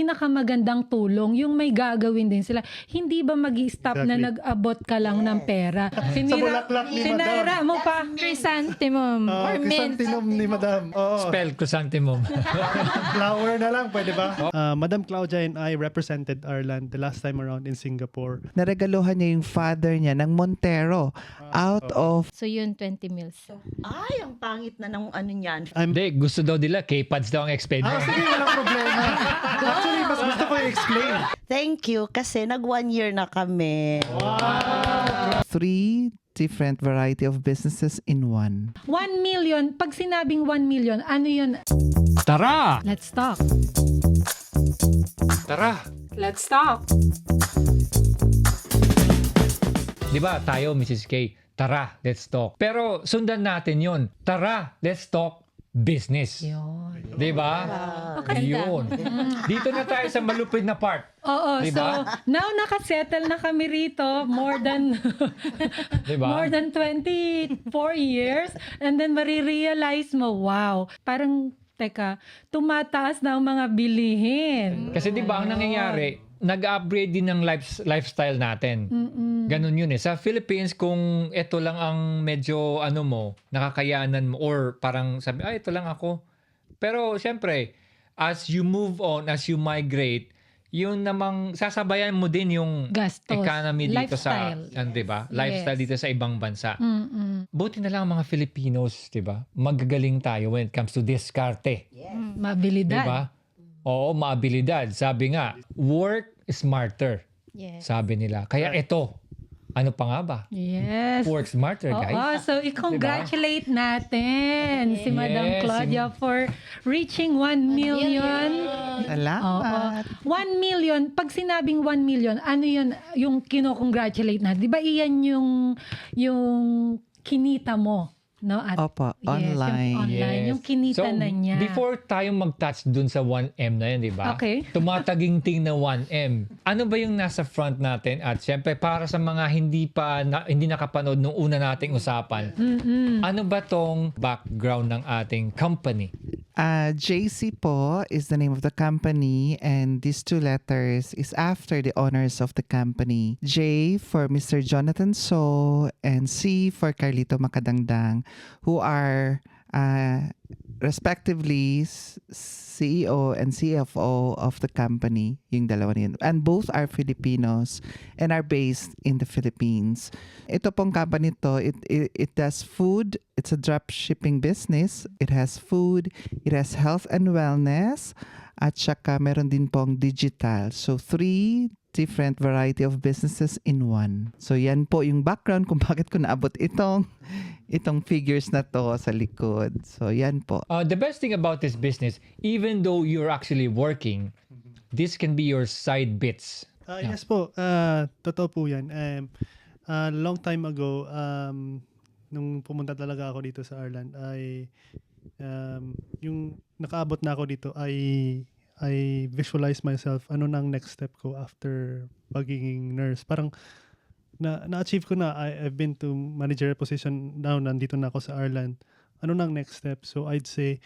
pinakamagandang tulong, yung may gagawin din sila. Hindi ba mag-i-stop na Exactly. nag-abot ka lang ng pera? bulaklak ni Sinira mo pa. Chrysanthemum or mint. Chrysanthemum ni Madam. Oo. Spell chrysanthemum. Flower na lang, pwede ba? Madam Claudia and I represented Ireland the last time around in Singapore. Naregaluhan niya yung father niya ng Montero out of So yun, 20 mils. Ay, ang pangit na ng ano niyan. Hindi, gusto daw nila K-pads daw ang expend mo. Sige, walang problema. Actually, mas gusto ko i-explain. Thank you kasi nag 1 year na kami. 3 different variety of businesses in one. 1 million, pag sinabing 1 million, ano yun? Tara! Let's talk. Tara! Let's talk. Di ba tayo, Mrs. K, tara, let's talk. Pero sundan natin yon. Tara, let's talk business. Yun. Di ba? Yun. Dito na tayo sa malupit na part. Oo, Diba? so now nakasettle na kami rito more than Diba? more than 24 years, and then marirealize mo, wow, parang teka, tumataas na ang mga bilihin. Kasi di ba ang nangyayari, nag-upgrade din ng lifestyle natin. Ganun yun eh. Sa Philippines, kung ito lang ang medyo ano mo, nakakayanan mo, or parang sabi, ito lang ako. Pero syempre, as you move on, as you migrate, yun namang sasabayan mo din yung Gastos. economy dito Lifestyle. sa, di ba? Yes. Lifestyle dito sa ibang bansa. Buti na lang ang mga Filipinos, di ba? Magagaling tayo when it comes to diskarte. Mabilidad. Di ba? Oo, maabilidad. Sabi nga, work smarter. Yes. Sabi nila. Kaya ito, ano pa nga ba? Yes. Work smarter, Oo, guys. so i-congratulate natin si Madam Yes, Claudia for reaching 1 million. Salamat. 1 million, pag sinabing 1 million, ano yun yung kino-congratulate na? Di ba iyan yung kinita mo? No? At, Opo, yes, online. Yung online, yung kinita So, na niya. before tayo mag-touch dun sa 1M na yun, di ba? Okay. Tumataginting na 1M. Ano ba yung nasa front natin? At syempre, para sa mga hindi nakapanood nung una nating usapan, ano ba tong background ng ating company? JC po is the name of the company, and these 2 letters is after the owners of the company. J for Mr. Jonathan So and C for Carlito Macadangdang, who are respectively CEO and CFO of the company, yung dalawa na yun. And both are Filipinos and are based in the Philippines. Ito pong company to, it does food. It's a drop shipping business. It has food, it has health and wellness, at saka meron din pong digital. So 3 different variety of businesses in one. So yan po yung background kung bakit ko naabot itong figures na to sa likod. So yan po. The best thing about this business, even though you're actually working, this can be your side bits. Yes po, totoo po yan. Long time ago, nung pumunta talaga ako dito sa Ireland, ay yung nakaabot na ako dito ay I visualize myself ano nang next step ko after pagiging nurse. Parang na-achieve ko na. I've been to managerial position now. Nandito na ako sa Ireland. Ano nang next step? So I'd say,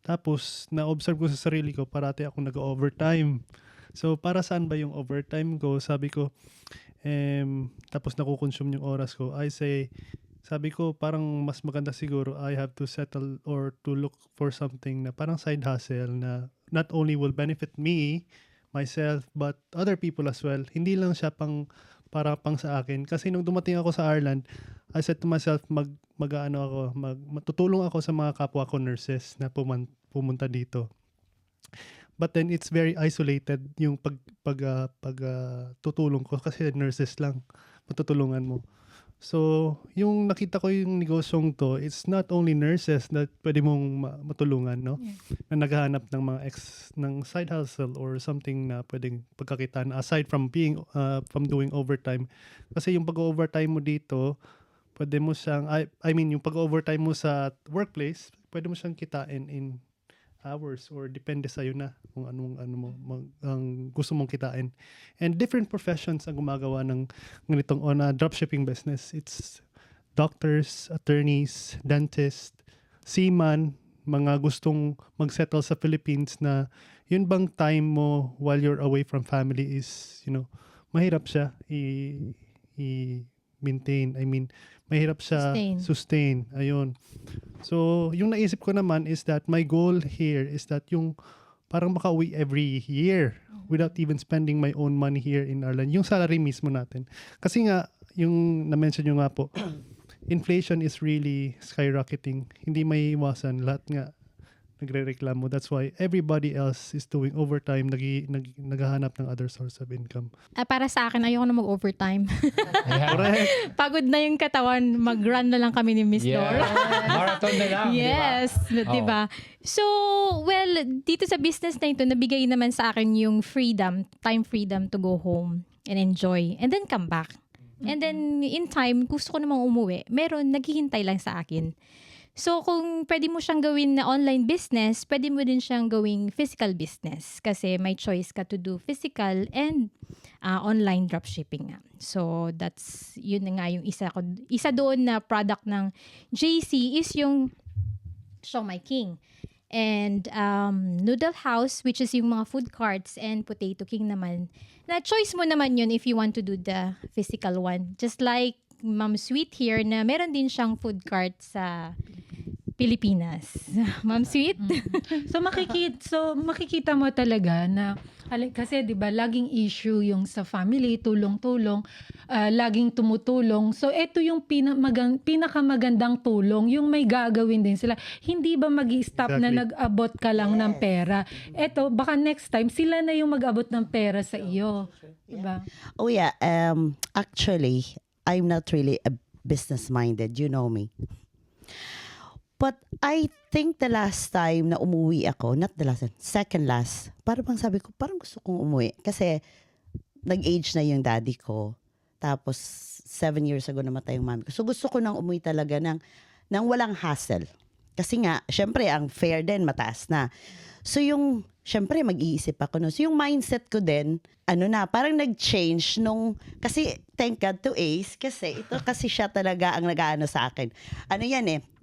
tapos na-observe ko sa sarili ko, parati ako nag-overtime. So para saan ba yung overtime ko? Sabi ko, tapos nakukonsume yung oras ko. Sabi ko, parang mas maganda siguro I have to settle or to look for something na parang side hustle na not only will benefit me, myself, but other people as well. Hindi lang siya para pang sa akin. Kasi nung dumating ako sa Ireland, I said to myself, matutulong ako sa mga kapwa ko nurses na pumunta dito. But then it's very isolated yung tutulong ko kasi nurses lang matutulungan mo. So, yung nakita ko yung negosyong to, it's not only nurses na pwede mong matulungan, no? Na naghahanap ng mga ng side hustle or something na pwedeng pagkakitaan aside from from doing overtime. Kasi yung pag-overtime mo dito, pwede mo siyang, yung pag-overtime mo sa workplace, pwede mo siyang kitain in hours or depende sa'yo na kung ang gusto mong kitain. And different professions ang gumagawa ng ganitong on a dropshipping business. It's doctors, attorneys, dentists, seaman, mga gustong mag-settle sa Philippines na yun bang time mo while you're away from family is, mahirap siya i-maintain. I mean, mahirap siya sustain. Ayun. So, yung naisip ko naman is that my goal here is that yung parang makauwi every year without even spending my own money here in Ireland. Yung salary mismo natin. Kasi nga, yung na-mention nyo nga po, inflation is really skyrocketing. Hindi may iwasan. Lahat nga nagre-reklamo. That's why everybody else is doing overtime, naghahanap ng other source of income. Para sa akin, ayoko na mag-overtime. Ayan. Correct. Pagod na yung katawan, mag-run na lang kami ni Miss Yeah. Dora. Marathon na lang, Yes, di ba? di ba? So, well, dito sa business na ito, nabigay naman sa akin yung time freedom to go home and enjoy and then come back. And then, in time, gusto ko namang umuwi, naghihintay lang sa akin. So, kung pwede mo siyang gawin na online business, pwede mo din siyang gawing physical business kasi may choice ka to do physical and online dropshipping nga. So, yun na nga yung isa doon na product ng JC is yung Show My King. And Noodle House, which is yung mga food carts, and Potato King naman. Na choice mo naman yun if you want to do the physical one. Just like Ma'am Sweet here na meron din siyang food cart sa Pilipinas. Ma'am Sweet? So makikita mo talaga na kasi 'di ba laging issue yung sa family, tulong-tulong, laging tumutulong. So ito yung pinakamagandang tulong, yung may gagawin din sila. Hindi ba magi-stop na nag-abot ka lang ng pera? Ito baka next time sila na yung mag-abot ng pera sa iyo, 'di ba? Oh yeah, actually, I'm not really a business-minded. You know me. But I think the last time na umuwi ako, not the last time, second last, parang sabi ko, parang gusto kong umuwi. Kasi nag-age na yung daddy ko. Tapos 7 years ago namatay yung mami ko. So gusto ko nang umuwi talaga ng walang hassle. Kasi nga, syempre, ang fare din, mataas na. So syempre, mag-iisip ako nun. So yung mindset ko din, parang nag-change kasi thank God to Ace, kasi ito kasi siya talaga ang nag-aano sa akin.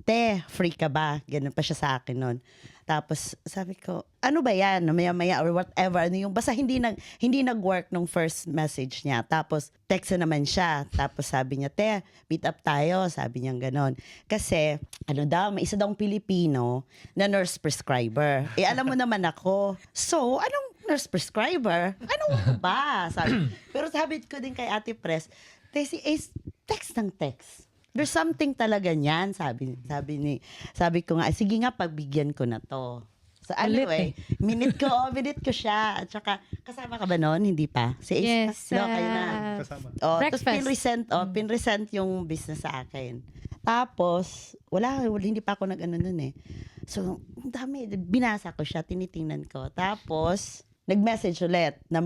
Te, free ka ba? Ganun pa siya sa akin nun. Tapos sabi ko, ano ba yan? Maya-maya or whatever. Basta hindi nag-work nung first message niya. Tapos text na naman siya. Tapos sabi niya, te, meet up tayo. Sabi niya gano'n. Kasi, may isa daw Pilipino na nurse prescriber. Alam mo naman ako. So, anong nurse prescriber? Ano ba? Pero sabi ko din kay Ate Pres, si Ace, text ng text. There's something talaga niyan, sabi ko nga, sige nga, pagbigyan ko na to. So anyway, minute ko siya. At saka, kasama ka ba noon? Hindi pa? Si Ace, Yes. kayo na. Kasama. Tapos Breakfast. pinresent yung business sa akin. Tapos, wala, hindi pa ako nag-ano nun eh. So, ang dami, binasa ko siya, tinitingnan ko. Tapos, nag-message ulit na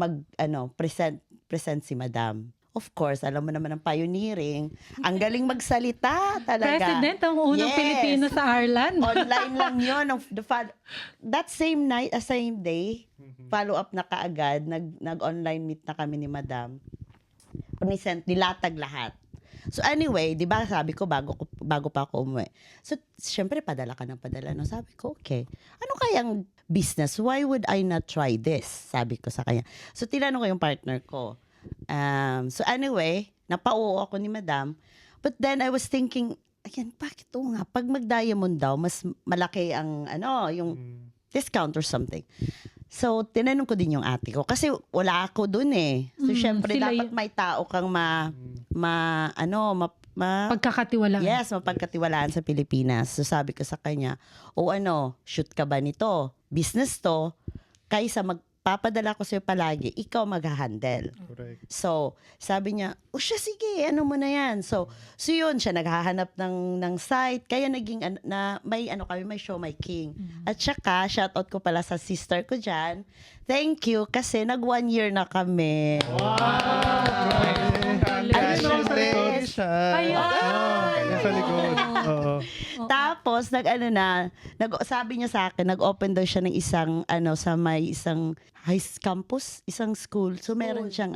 present si Madam. Of course, alam mo naman ang pioneering. Ang galing magsalita talaga. President ang unang Yes. Pilipino sa Ireland. Online lang yun. That same night, same day, follow up na kaagad. Nag-online meet na kami ni Madam. Nilatag lahat. So anyway, di ba sabi ko bago pa ako umuwi. So syempre padala ka ng padala. No? Sabi ko, okay. Ano kayang business? Why would I not try this? Sabi ko sa kanya. So tinanong ko yung partner ko. So anyway, napauo ako ni Madam. But then I was thinking, bakit nga? Pag mag-diamond daw, mas malaki ang yung discount or something. So, tinanong ko din yung ate ko. Kasi wala ako dun eh. So, syempre, dapat may tao kang Pagkakatiwalaan. Yes, mapagkatiwalaan sa Pilipinas. So, sabi ko sa kanya, shoot ka ba nito? Business to. Kaysa magpapadala ko sa'yo palagi, ikaw mag-handle. Correct. So, sabi niya, siya, sige, mo na yan. So yun, siya naghahanap ng site. Kaya naging, may Show My King. At saka, shoutout ko pala sa sister ko dyan. Thank you, kasi nag 1 year na kami. Congratulations! Yan sa likod. Oo. Tapos, sabi niya sa akin, nag-open daw siya ng isang, sa may isang high campus, isang school. So, meron siyang,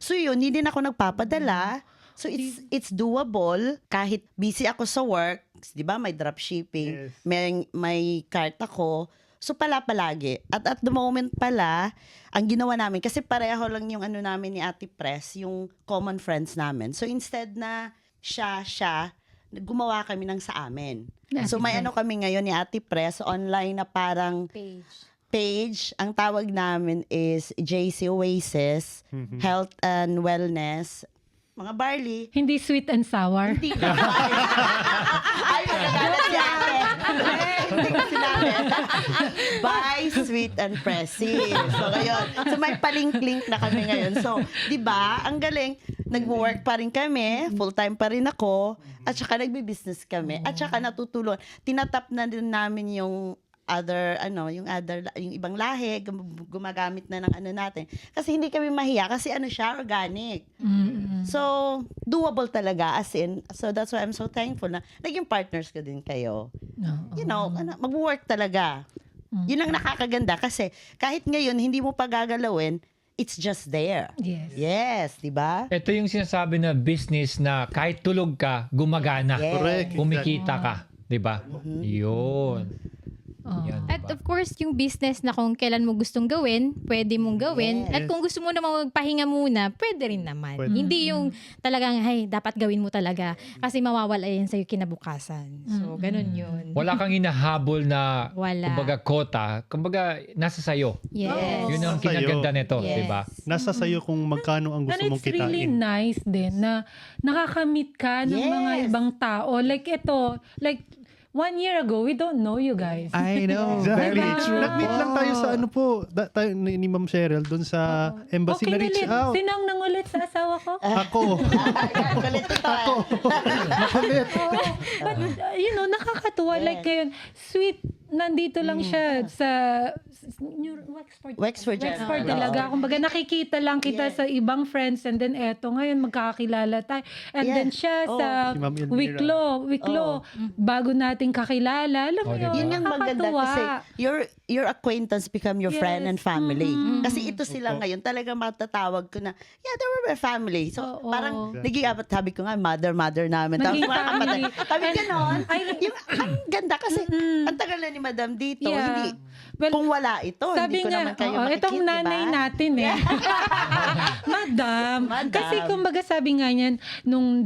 So, yun, hindi din ako nagpapadala. So, it's doable. Kahit busy ako sa work, di ba, may dropshipping, Yes. may cart ako. So palagi. At the moment pala, ang ginawa namin, kasi pareho lang yung ano namin ni Ate Press, yung common friends namin. So instead na siya, gumawa kami ng sa amin. So may ano kami ngayon ni Ate Press, online na parang page. Ang tawag namin is JC Oasis, Health and Wellness. Mga barley. Hindi sweet and sour. Hindi ka. Ay, magagalit si ate. Hindi ko sinabi. Buy sweet and pressy. So, ngayon. So, may palink-link na kami ngayon. So, di ba, ang galing. Nag-work pa rin kami. Full-time pa rin ako. At saka nagbi-business kami. At saka natutulungan. Tinatap na din namin yung yung ibang lahi, gumagamit na ng ano natin. Kasi hindi kami mahiya kasi siya, organic. So, doable talaga as in. So, that's why I'm so thankful na naging partners ko din kayo. You know, mag-work talaga. Yun ang nakakaganda kasi kahit ngayon hindi mo pa gagalawin, it's just there. Yes. Yes, di ba? Ito yung sinasabi na business na kahit tulog ka, gumagana. Yes. Correct. Kumikita ka. Di ba? Yun. Yan, At diba? of course, yung business na kung kailan mo gustong gawin, pwede mong gawin. Yes. At kung gusto mo naman magpahinga muna, pwede rin naman. Pwede. Hindi yung talagang, dapat gawin mo talaga. Kasi mawawala yan sa'yo kinabukasan. So, ganun yun. Wala kang hinahabol na Wala. kumbaga quota, kumbaga nasa sayo. Yes. Yun ang Nasa sayo. kinaganda nito, Yes. di ba? Nasa sayo kung magkano ang gusto And mong it's really kitain. nice din na nakakamit ka ng mga Yes. ibang tao. Like ito, like 1 year ago, we don't know you guys. I know. Exactly. Very true. Nag-meet lang tayo sa ano po, tayo ni Ma'am Cheryl doon sa embassy na reach ulit. out. Sino ang nangulit sa asawa ko? Ako. Kulit ito. Makulit. But, nakakatuwa. Yes. Like, ngayon, sweet, nandito lang siya sa Wexford Wexford talaga. Kumbaga, nakikita lang kita sa ibang friends and then eto, ngayon magkakakilala tayo. And Yeah. then siya sa Si Ma'am Elvira. Wiklo, bago nating kakilala. Alam mo Oh, yun, diba? Yun yung maganda nakakatuwa. kasi your acquaintance become your friend Yes. and family. Mm-mm. Kasi ito sila ngayon, talagang matatawag ko na, yeah, they were my family. So, Oo. parang naging apat, sabi ko nga, mother namin. Naging mga family. kapatid. Sabi ganon. Yung, ang ganda kasi, ang tagal na ni Madam dito. Yeah. Hindi, Well, kung wala ito, sabi hindi ko nga, naman kayo oo, makikita, itong nanay diba? natin Madam. Madam. Kasi kumbaga sabi nga niyan, nung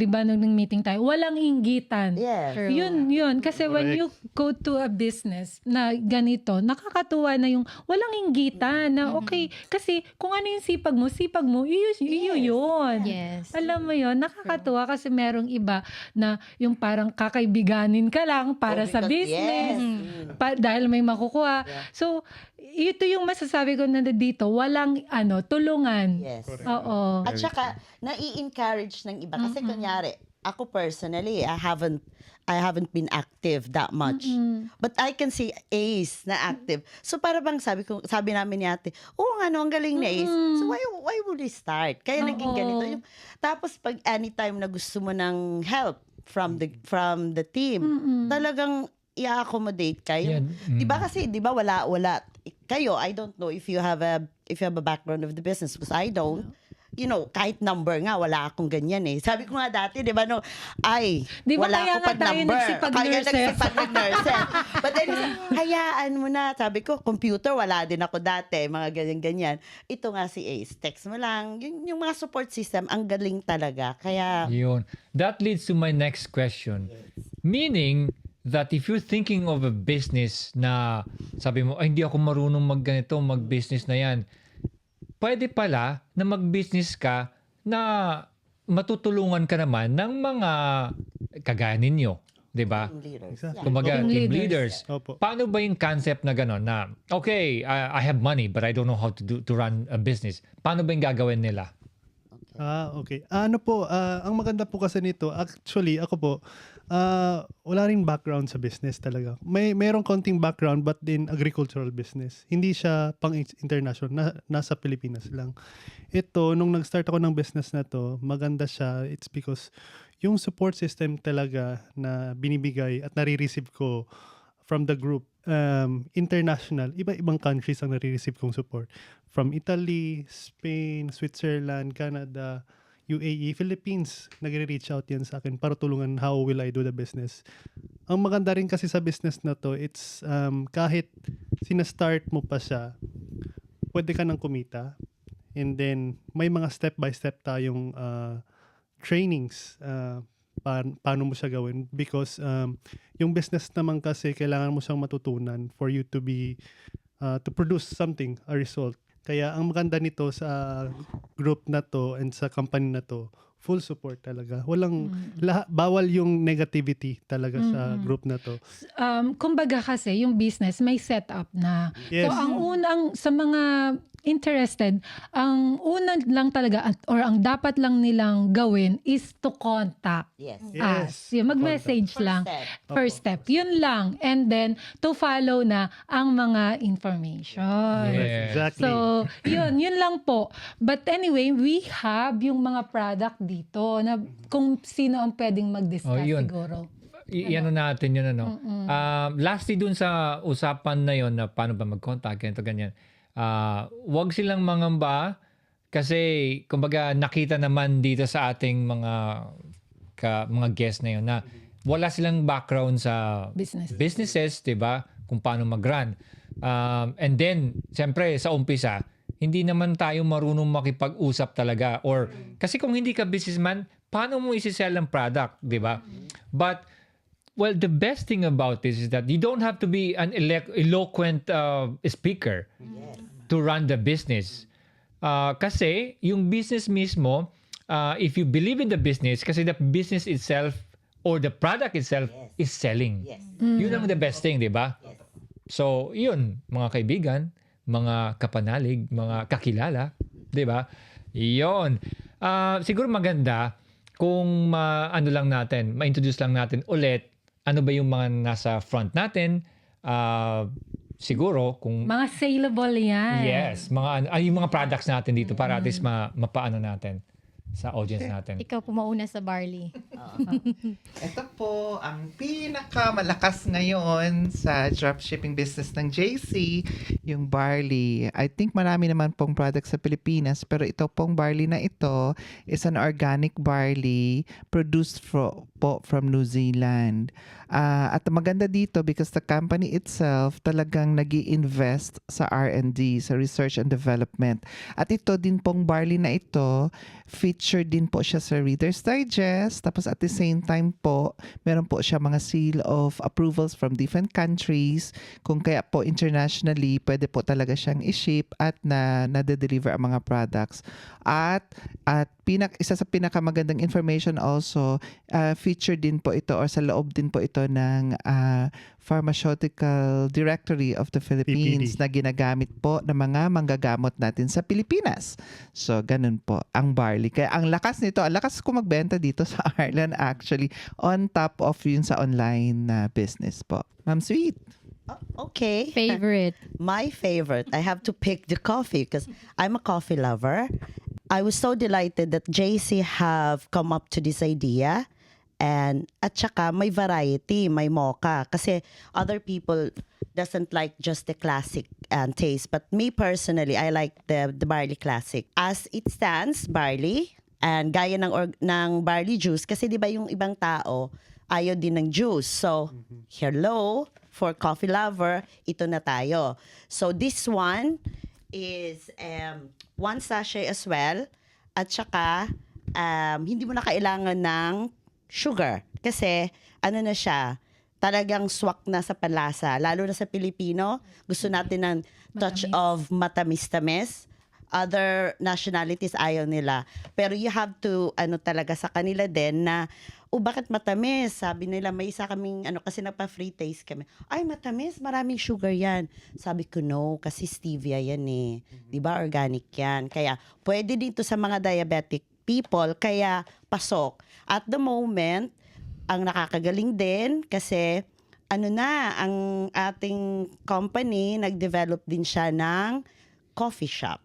meeting tayo, walang inggitan. Yes. True. Yun. Kasi when you go to a business na ganito, nakakatuwa na yung walang inggitan na okay. Kasi kung ano yung sipag mo, yun. Yes. Alam mo yun, nakakatuwa kasi merong iba na yung parang kakaibiganin ka lang para sa Because, business. yes. Dahil may makukuha. So, ito yung masasabi ko na dito, walang tulungan. Yes. Oo. At saka, nai-encourage ng iba. Kasi kunyari, ako personally, I haven't been active that much. But I can see Ace na active. So para bang sabi namin ni ate, ang galing ni Ace. So why would we start? Kaya naging ganito. Tapos pag anytime na gusto mo ng help from the team, talagang i-accommodate kayo. Yan. 'Di ba kasi 'di ba wala kayo, I don't know if you have a background of the business because I don't. Kahit number nga, wala akong ganyan eh. Sabi ko nga dati, di ba, Di ba wala kaya ako nga pag tayo number. nagsipag-nurses? Nagsipag nurses. But then, hayaan mo na. Sabi ko, computer, wala din ako dati. Mga ganyan-ganyan. Ito nga si Ace. Text mo lang. Yung mga support system, ang galing talaga. Kaya, Yun. That leads to my next question. Meaning that if you're thinking of a business na sabi mo, hindi ako marunong mag-business na yan, pwede pala na mag-business ka na matutulungan ka naman ng mga kagaya ninyo. 'Di ba? leaders. Exactly. Kumbaga, Team team leaders. leaders. Opo. Paano ba yung concept na gano'n na, okay, I have money but I don't know how to run a business. Paano ba yung gagawin nila? Okay. Ang maganda po kasi nito, actually, ako po, wala ring background sa business talaga. Merong konting background but in agricultural business. Hindi siya pang-international, nasa Pilipinas lang. Ito, nung nag-start ako ng business na to, maganda siya. It's because yung support system talaga na binibigay at nare-receive ko from the group, international, iba-ibang countries ang nare-receive kong support. From Italy, Spain, Switzerland, Canada, UAE, Philippines, nagre-reach out yan sa akin para tulungan how will I do the business. Ang maganda rin kasi sa business na to, it's kahit sinastart mo pa siya, pwede ka nang kumita. And then, may mga step-by-step tayong trainings paano mo siya gawin. Because yung business naman kasi, kailangan mo siyang matutunan for you to be, to produce something, a result. Kaya ang maganda nito sa group na to and sa company na to, full support talaga. Walang, bawal yung negativity talaga sa group na to. Kumbaga kasi, yung business may setup na. Yes. So, ang unang, sa mga interested, ang una lang talaga or ang dapat lang nilang gawin is to contact Yes. us. Yung mag-message lang. First step. Yun lang. And then, to follow na ang mga information. Yes. Exactly. So, yun lang po. But anyway, we have yung mga product dito na kung sino ang pwedeng mag-discuss yun. siguro. Ano natin yun, ano. Lastly dun sa usapan na yon na paano ba mag-contact, ganito, ganyan. Wag silang mangamba kasi kumbaga nakita naman dito sa ating mga guest na yun na wala silang background sa businesses, 'di ba? Kung paano mag-run. And then, siyempre sa umpisa, hindi naman tayo marunong makipag-usap talaga or kasi kung hindi ka businessman, paano mo isi-sell ang product, 'di ba? But well, the best thing about this is that you don't have to be an eloquent speaker to run the business. Kasi yung business mismo, if you believe in the business, kasi the business itself or the product itself is selling. Yes. Yun ang the best thing, di ba? So, yun, mga kaibigan, mga kapanalig, mga kakilala, di ba? Yun. Siguro maganda kung ma-introduce lang natin ulit ano ba yung mga nasa front natin. Siguro kung Mga saleable yan. yes, yung mga products natin dito para at least mapaano natin sa audience natin. Ikaw pumauna sa barley. Ito po ang pinakamalakas ngayon sa dropshipping business ng JC, yung barley. I think marami naman pong products sa Pilipinas, pero ito pong barley na ito is an organic barley produced from New Zealand. At maganda dito because the company itself talagang nag-i-invest sa R&D, sa research and development. At ito din pong barley na ito, featured din po siya sa Reader's Digest. Tapos at the same time po, meron po siya mga seal of approvals from different countries. Kung kaya po internationally, pwede po talaga siyang i-ship at na-deliver ang mga products. At isa sa pinakamagandang information also, featured din po ito or sa loob din po ito ng Pharmaceutical Directory of the Philippines PPD. na ginagamit po ng mga manggagamot natin sa Pilipinas. So, ganun po ang barley. Kaya ang lakas nito, ang lakas ko magbenta dito sa Ireland actually on top of yun sa online business po. Ma'am Sweet. Okay. Favorite. My favorite. I have to pick the coffee because I'm a coffee lover. I was so delighted that JC have come up to this idea. And at saka may variety, may mocha. Kasi other people doesn't like just the classic taste. But me personally, I like the barley classic. As it stands, barley, and gaya ng barley juice. Kasi di ba yung ibang tao, ayaw din ng juice. So, hello, for coffee lover, ito na tayo. So, this one is one sachet as well. At saka, hindi mo na kailangan ng sugar. Kasi, ano na siya, talagang swak na sa panlasa. Lalo na sa Pilipino, gusto natin ng touch of matamis-tamis. Other nationalities ayaw nila. Pero you have to, talaga sa kanila din na, bakit matamis? Sabi nila, may isa kaming, kasi nagpa-free taste kami. Ay, matamis, maraming sugar yan. Sabi ko, no, kasi stevia yan eh. Diba, organic yan. Kaya, pwede dito sa mga diabetic people, kaya pasok. At the moment, ang nakakagaling din kasi ang ating company nag-develop din siya ng coffee shop.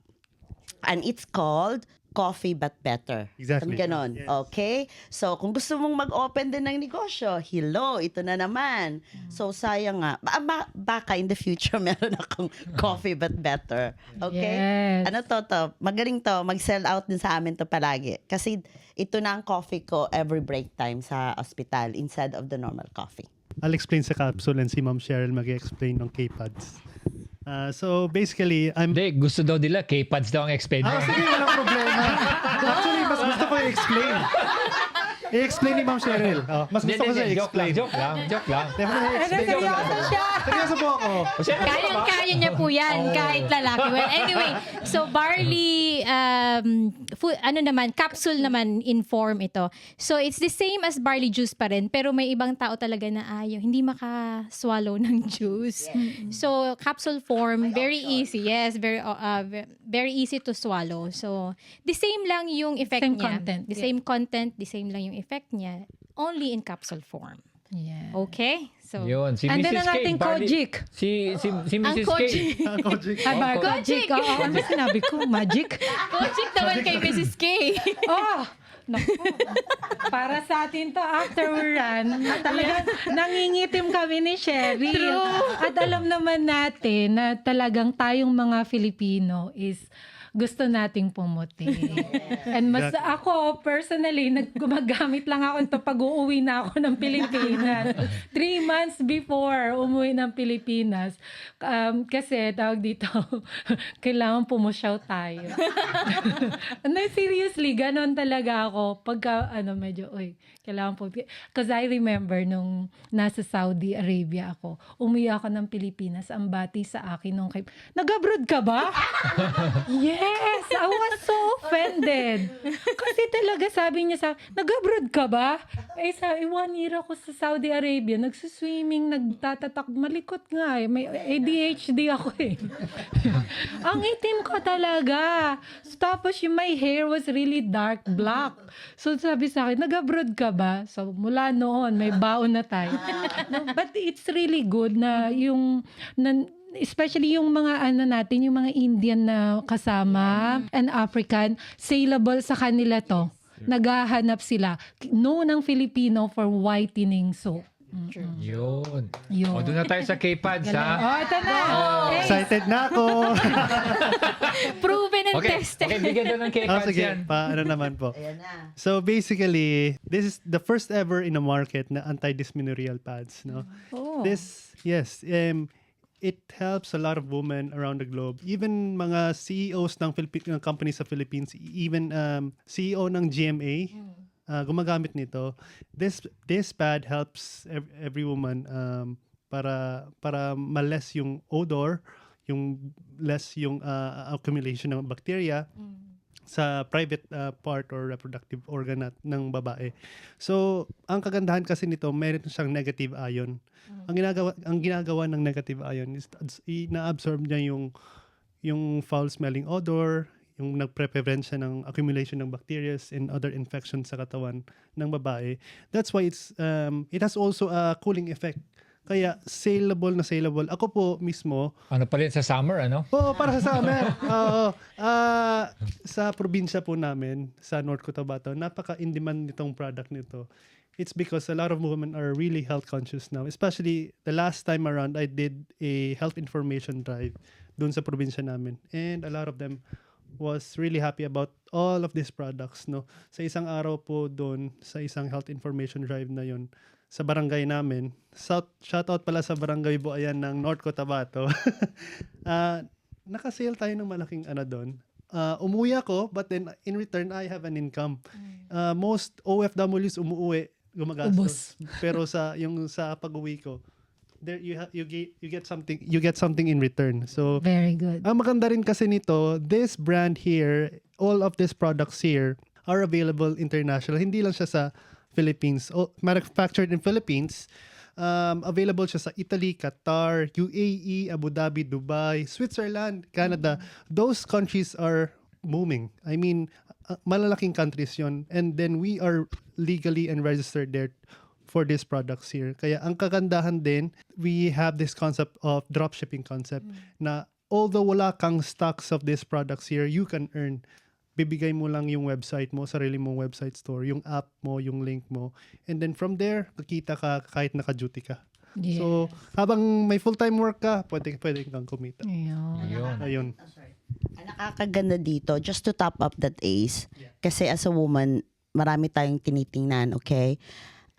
And it's called coffee but better. Exactly. Ganon. Yes. Okay? So, kung gusto mong mag-open din ng negosyo, hello, ito na naman. So, sayang nga. Baka in the future, meron akong coffee but better. Okay? Yes. Ano to? Magaling to. Mag-sell out din sa amin to palagi. Kasi ito na ang coffee ko every break time sa ospital instead of the normal coffee. I'll explain sa capsule and si Ma'am Cheryl mag-explain ng K-Pads. So basically, I'm... Hindi, gusto daw nila, K-Pads daw ang explain mo. Sige, walang problema. Actually, mas gusto ko i-explain. I-explain ni Ma'am Cheryl. Mas gusto ko siya i-explain. Joke lang. Definitely i-explain. Seryoso siya. Seryoso po ako. Kayang-kaya niya po yan, kahit lalaki. Well, anyway, so barley, capsule naman in form ito. So it's the same as barley juice pa rin, pero may ibang tao talaga na ayaw, hindi maka-swallow ng juice. So capsule form, very easy. Yes, very easy to swallow. So the same lang yung effect Same niya. content. The same content, the same lang yung effect niya, only in capsule form. Yeah. Okay? So, Yun, si And then Mrs. ang K. ating barley- Kojic. Si Mrs. K. Kojic. Magic. Oo, ano ba sinabi ko? Magic? Kojic naman kay Mrs. K. Oh, naku. Para sa atin to after we run, talagang nangingitim kami ni Sherry. At alam naman natin na talagang tayong mga Filipino is gusto nating pumuti. And mas ako, personally, gumagamit lang ako ito pag uuwi na ako ng Pilipinas. 3 months before umuwi ng Pilipinas. Kasi, tawag dito, kailangan pumusyaw tayo. No, seriously, ganon talaga ako. Pagka, medyo, kailangan po. Because I remember nung nasa Saudi Arabia ako, umuwi ako ng Pilipinas, ang bati sa akin nung nag-abroad ka ba? Yes! I was so offended. Kasi talaga sabi niya sa nag-abroad ka ba? Sabi, 1 year ako sa Saudi Arabia, nagsuswimming, nagtatatak, malikot nga eh. May ADHD ako eh. Ang itim ko talaga. So, tapos my hair was really dark black. So sabi sa akin, nag-abroad ka ba? So mula noon, may baon na tayo. No, but it's really good na especially yung mga natin, yung mga Indian na kasama and African, saleable sa kanila to. Naghahanap sila. No ng Filipino for whitening soap. Yun. Yun. O, doon na tayo sa K-Pads, ha? Oh, ito na. Excited na ako. Proven and Okay, tested. bigyan doon ng K-Pads Sige, yan. ano naman po. Ayan na. So basically, this is the first ever in the market na anti-dysmenorrheal pads, no? It helps a lot of women around the globe. Even mga CEOs ng companies sa Philippines, even CEO ng GMA, gumagamit nito. This pad helps every woman para ma-less yung odor, yung less yung accumulation ng bacteria sa private part or reproductive organ ng babae. So, ang kagandahan kasi nito, meron siyang negative ion. Ang ginagawa ng negative ion is na-absorb niya yung foul-smelling odor, yung nagpre-prevent siya ng accumulation ng bacteria and other infections sa katawan ng babae. That's why it has also a cooling effect. Kaya saleable na saleable. Ako po mismo, Ano pa rin sa summer, ano? oo, para sa summer. Oo. Sa probinsya po namin, sa North Cotabato, napaka-in-demand nitong product nito. It's because a lot of women are really health conscious now. Especially the last time around, I did a health information drive doon sa probinsya namin. And a lot of them was really happy about all of these products. No? Sa isang araw po doon, sa isang health information drive na yun, sa barangay namin. Shoutout pala sa barangay Buayan ng North Cotabato. Nakasale tayo ng malaking doon. Umuwi ako, but then in return, I have an income. Most OFWs umuwi, gumagastos. Pero sa pag-uwi ko, there you get something in return. So Very good. ang maganda rin kasi nito, this brand here, all of these products here are available international. Hindi lang siya sa Philippines. Manufactured in Philippines. Available siya sa Italy, Qatar, UAE, Abu Dhabi, Dubai, Switzerland, Canada. Those countries are booming. I mean, malalaking countries yon. And then we are legally and registered there for these products here. Kaya ang kagandahan din, we have this concept of dropshipping concept na although wala kang stocks of these products here, you can earn bibigay mo lang yung website mo, sarili mong website store, yung app mo, yung link mo. And then from there, kakita ka kahit naka-duty ka. Yeah. So, habang may full-time work ka, pwede kang kumita. Ayun. Ayun. Ayun. Ang nakakaganda dito, just to top up that Ace, kasi as a woman, marami tayong tinitingnan, okay?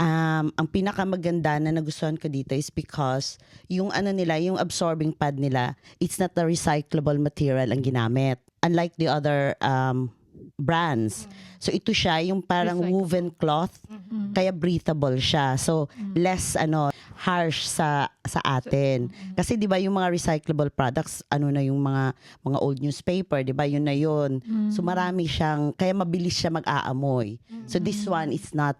Ang pinakamaganda na nagustuhan ko dito is because yung nila, yung absorbing pad nila, it's not the recyclable material ang ginamit. Unlike the other brands. So ito siya yung parang Recyclable. woven cloth, kaya breathable siya. So less harsh sa atin. Kasi 'di ba yung mga recyclable products, na yung mga old newspaper, 'di ba? Yun na yun. So marami siyang kaya mabilis siya mag-aamoy. So this one is not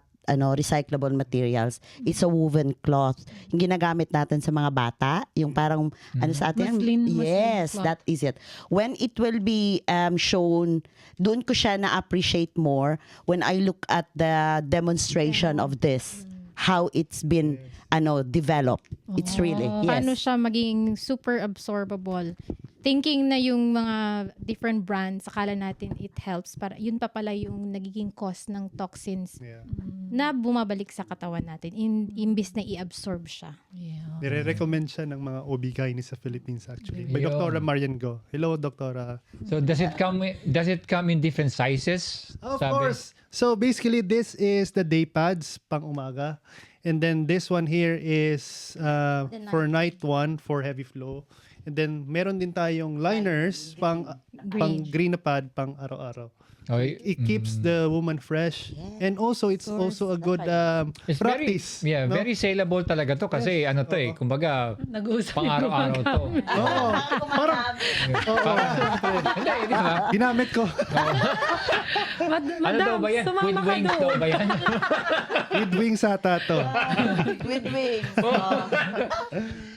recyclable materials. It's a woven cloth. Yung ginagamit natin sa mga bata, yung parang sa atin. Muslin Yes, cloth. that is it. When it will be shown, doon ko siya na-appreciate more when I look at the demonstration of this. How it's been developed. It's really, yes. Paano siya maging super absorbable? Thinking na yung mga different brands, akala natin it helps. Para, yun pa pala yung nagiging cause ng toxins Yeah. na bumabalik sa katawan natin. Imbis na i-absorb siya. Yeah. Nire-recommend siya ng mga OB-GYN sa Philippines actually. By Yun. Dr. Marian Go. Hello, Dr. So does it come in different sizes? Of Sabi? course. So basically, this is the day pads pang umaga. And then this one here is for night one for heavy flow. And then meron din tayong liners pang green na pad pang araw-araw. Okay. It keeps the woman fresh. And also it's also a good It's practice. very, no? very saleable talaga to kasi kumbaga Nag-uusap pang araw-araw to. Oo. Parang Hindi, di ba? ginamit ko. Ano Madam, daw ba yan? sumama With ka wings daw doon. ba yan? With wings ata to. With wings.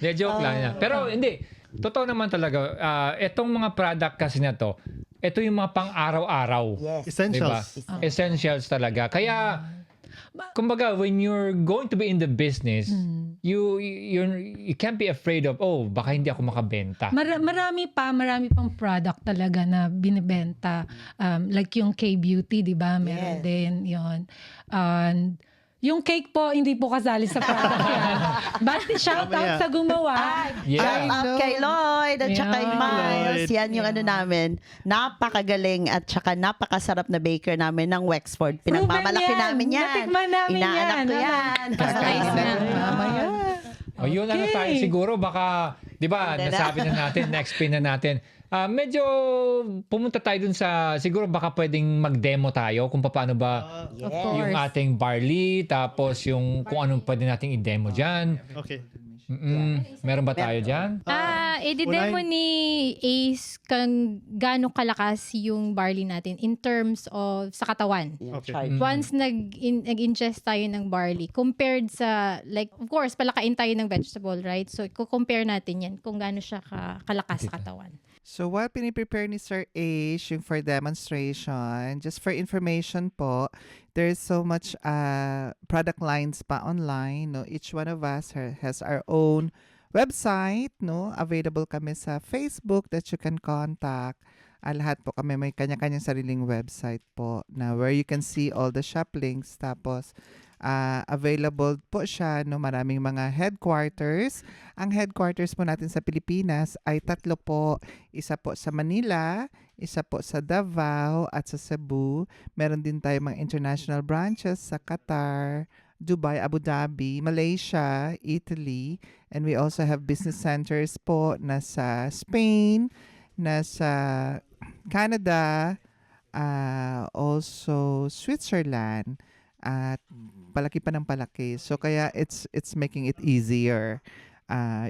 De, joke lang yan. Pero hindi, totoo naman talaga, etong mga product kasi na to, ito yung mga pang-araw-araw. Yes. Diba? Essentials. Essentials talaga. Kaya, kumbaga, when you're going to be in the business, you can't be afraid of, baka hindi ako makabenta. Marami pang product talaga na binibenta. Like yung K-Beauty, di ba? Meron Yes. din yun. And yung cake po, hindi po kasali sa product yan. But shout out Mamaya. sa gumawa. Yeah. Shout out kay Lloyd at saka kay Yeah. Miles. Lloyd. Yan yung namin. Napakagaling at saka napakasarap na baker namin ng Wexford. Pinagmamalaki Proven yan. namin yan. Natikman namin Inaanak yan. ko yan. Nice na. Mamaya. Yun ano Okay. tayo siguro, baka, di ba, nasabi na natin, na-explain na natin. Medyo pumunta tayo dun sa, siguro baka pwedeng mag-demo tayo kung paano ba Of yung course. ating barley, tapos yung kung anong pwede nating i-demo dyan. Okay. Meron ba tayo dyan? I-demo ni Ace kung gaano kalakas yung barley natin in terms of sa katawan. Okay. Once nag-ingest tayo ng barley, compared sa, like, of course, palakain tayo ng vegetable, right? So, compare natin yan kung gaano siya kalakas sa katawan. So, while piniprepare ni Sir Ace yung for demonstration, just for information po, there's so much product lines pa online. No? Each one of us has our own website. No? Available kami sa Facebook that you can contact. Lahat po kami may kanya-kanyang sariling website po na where you can see all the shop links. Tapos, available po siya, no, maraming mga headquarters. Ang headquarters po natin sa Pilipinas ay 3 po. Isa po sa Manila, isa po sa Davao at sa Cebu. Meron din tayo mga international branches sa Qatar, Dubai, Abu Dhabi, Malaysia, Italy. And we also have business centers po nasa Spain, nasa Canada, also Switzerland. At palaki pa ng palaki. So kaya it's making it easier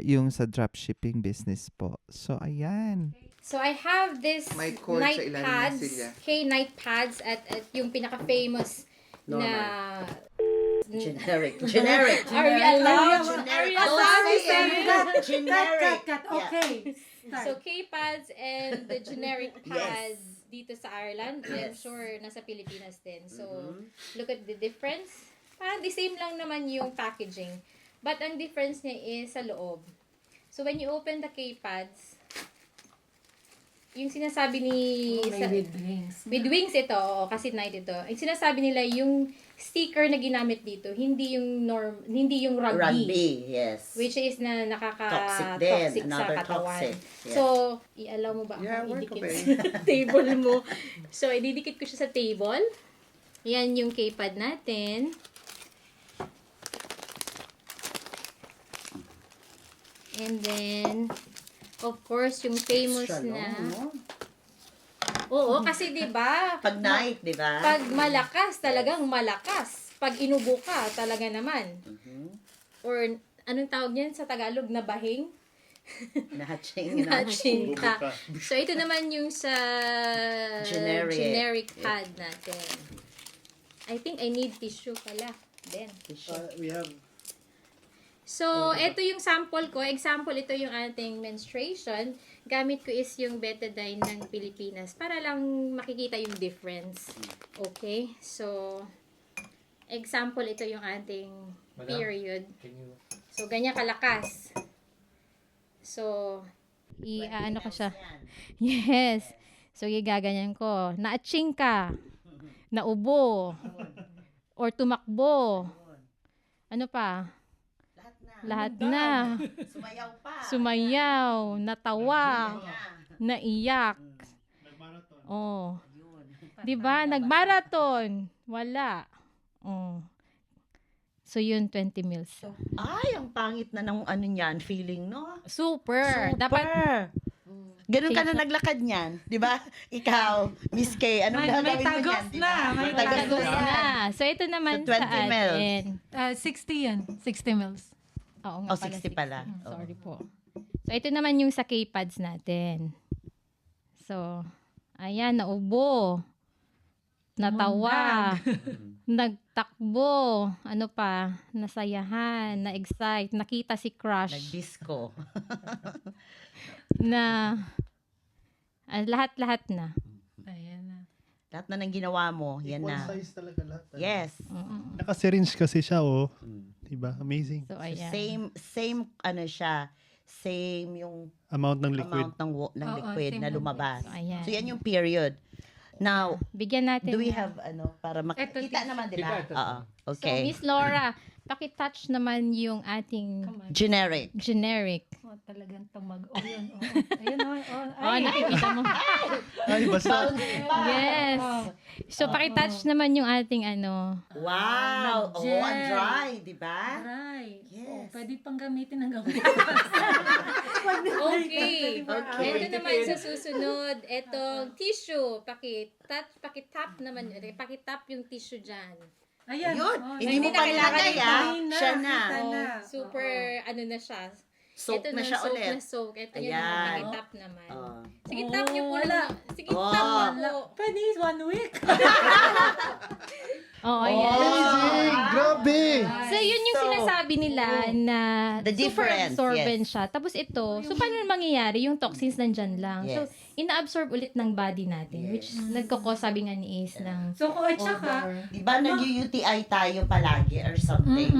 yung sa dropshipping business po. So ayan. So I have this May cord sa night ilalim ng pads, silya. K-night pads at yung pinaka-famous na... Generic. Are we allowed? Are we allowed to say it? Generic. Okay. So K-pads and the generic pads dito sa Ireland, I'm sure nasa Pilipinas din. So look at the difference. Parang the same lang naman yung packaging. But ang difference niya is sa loob. So when you open the K-pads, yung sinasabi ni... With wings. With wings ito, oo, kasi night ito. Ang sinasabi nila, yung sticker na ginamit dito, hindi yung rugby. Rugby, yes. Which is na Toxic din. nakaka-toxic sa Another katawan. toxic. Yeah. So, i-allow mo ba Yeah, akong work idikit away. sa table mo? So, ididikit ko siya sa table. Yan yung keypad natin. And then, of course, yung famous Extra na... long, no? Oo, kasi 'di ba? Pag night, di ba? Pag malakas, talagang malakas. Pag inubo ka, talaga naman. Mhm. Or anong tawag niyan sa Tagalog na bahing? Natching, Natching ka. So ito naman yung sa Generic. pad natin. I think I need tissue pala. Then. We have So, ito yung sample ko. Example, ito yung ating menstruation. Gamit ko is yung Betadine ng Pilipinas para lang makikita yung difference. Okay? So, example, ito yung ating Madam? period. So, ganyan kalakas. So, ano ko siya. Yes. So, igaganyan ko. Naaching ka. Naubo. Or tumakbo. Ano pa? Lahat na. Sumayaw pa. Sumayaw, natawa, naiyak. nag-marathon. Oh. 'Di ba? Nagmarathon. Wala. Oh. So yun 20 mils. Ay, ang pangit na ng ano niyan, feeling, no? Super. Dapat Ganun ka na naglakad niyan, di ba? Ikaw, Miss K, anong May gagawin mo tagos niyan, di na, ba? may tagos tagos na. So ito naman So, 20 sa mils. atin. 60 yan. 60 mils. Oo nga Oh, 60 pala. Oo. Sorry po. So ito naman yung sa K-pads natin. So, ayan, naubo. Natawa. Nagtakbo. Ano pa? Nasayahan. Na-excite. Nakita si crush. Nag-disco. Na lahat-lahat na. Ayan na. Lahat na ng ginawa mo, yan Equal na. size talaga lahat. Yes. Naka-syringe kasi siya, oh. Diba? Amazing. So, ayan. Same ano siya. Same yung Amount ng liquid. amount ng Oo, liquid same na lang. lumabas. So, ayan. So, yan yung period. Now, Bigyan natin. do we na- have ano, para makita Ito, naman, di ba? Kita, ito. Oo. So, Okay. Miss Laura, pakitouch naman yung ating Generic. generic. Oh, talagang tumag. Oh, yun. Oh. Ayun, oh. Oh, nakikita mo. Ay, basta. Yes. So, pakitouch naman yung ating ano. Wow! Oh, Gel. ang dry, di ba? Right. Yes. Oh, pwede pang gamitin hanggang Okay. Okay. Ito naman sa susunod, etong tissue. Pakitap naman. Pakitap yung tissue dyan. Ayan. Yun. Oh, Hindi mo hindi pa na kailangan nilagay, ito. ah. Kita Siya na. na. Super, ano na siya. Soak Ito na siya soak ulit. na soak. Ito yung Ayan. pakitap naman. Oh. Sige, tap niyo po. wala. Sige, Oh. tap niyo Wala. po. Pwede 1 week. Oh, ayan. Amazing! Grabe! So, yun yung So, sinasabi nila na The super difference, absorbent yes. siya. Tapos ito, so paano mangyayari? Yung toxins nandyan lang. So, Yes. ina-absorb ulit ng body natin. Which nagkakos, sabi nga ni Ace, ng So, kung at saka, over. Di ba nag-UTI tayo palagi or something?